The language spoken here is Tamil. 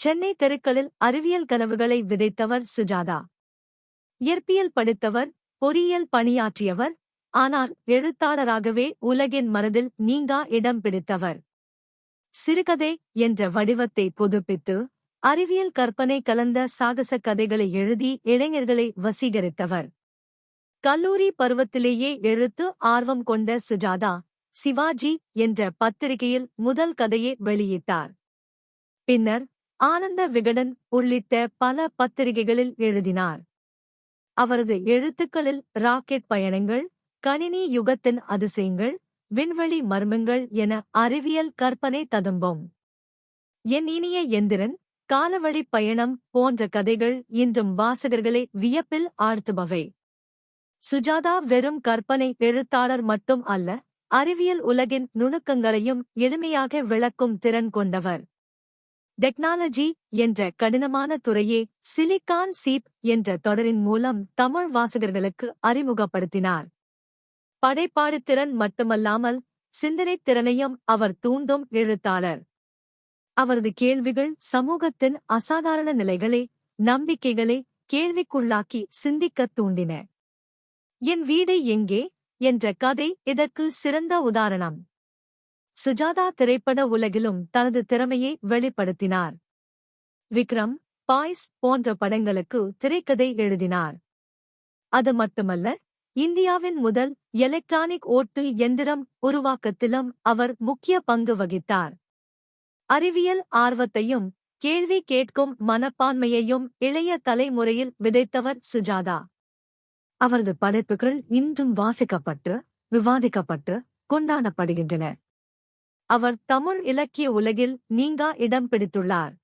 சென்னை தெருக்களில் அறிவியல் கனவுகளை விதைத்தவர் சுஜாதா. இயற்பியல் படித்தவர், பொறியியல் பணியாற்றியவர், ஆனால் எழுத்தாளராகவே உலகின் மனதில் நீங்கா இடம் பிடித்தவர். சிறுகதை என்ற வடிவத்தை புதுப்பித்து அறிவியல் கற்பனை கலந்த சாகச கதைகளை எழுதி இளைஞர்களை வசீகரித்தவர். கல்லூரி பருவத்திலேயே எழுத்து ஆர்வம் கொண்ட சுஜாதா, சிவாஜி என்ற பத்திரிகையில் முதல் கதையை வெளியிட்டார். பின்னர் ஆனந்த விகடன் உள்ளிட்ட பல பத்திரிகைகளில் எழுதினார். அவரது எழுத்துக்களில் ராக்கெட் பயணங்கள், கணினி யுகத்தின் அதிசயங்கள், விண்வெளி மர்மங்கள் என அறிவியல் கற்பனை ததும்பும். என் இனிய எந்திரன், காலவழிப் பயணம் போன்ற கதைகள் இன்றும் வாசகர்களை வியப்பில் ஆழ்த்துபவை. சுஜாதா வெறும் கற்பனை எழுத்தாளர் மட்டும் அல்ல, அறிவியல் உலகின் நுணுக்கங்களையும் எளிமையாக விளக்கும் திறன் கொண்டவர். டெக்னாலஜி என்ற கடினமான துறையே சிலிக்கான் சீப் என்ற தொடரின் மூலம் தமிழ் வாசகர்களுக்கு அறிமுகப்படுத்தினார். படைப்பாளித்திறன் மட்டுமல்லாமல் சிந்தனைத் திறனையும் அவர் தூண்டும் எழுத்தாளர். அவரது கேள்விகள் சமூகத்தின் அசாதாரண நிலைகளை, நம்பிக்கைகளை கேள்விக்குள்ளாக்கி சிந்திக்கத் தூண்டின. என் வீடு எங்கே என்ற கதை இதற்கு சிறந்த உதாரணம். சுஜாதா திரைப்பட உலகிலும் தனது திறமையை வெளிப்படுத்தினார். விக்ரம், பாய்ஸ் போன்ற படங்களுக்கு திரைக்கதை எழுதினார். அது மட்டுமல்ல, இந்தியாவின் முதல் எலக்ட்ரானிக் ஓட்டு எந்திரம் உருவாக்கத்திலும் அவர் முக்கிய பங்கு வகித்தார். அறிவியல் ஆர்வத்தையும் கேள்வி கேட்கும் மனப்பான்மையையும் இளைய தலைமுறையில் விதைத்தவர் சுஜாதா. அவரது படைப்புகள் இன்றும் வாசிக்கப்பட்டு, விவாதிக்கப்பட்டு, கொண்டாடப்படுகின்றன. அவர் தமிழ் இலக்கிய உலகில் நீங்கா இடம் பிடித்துள்ளார்.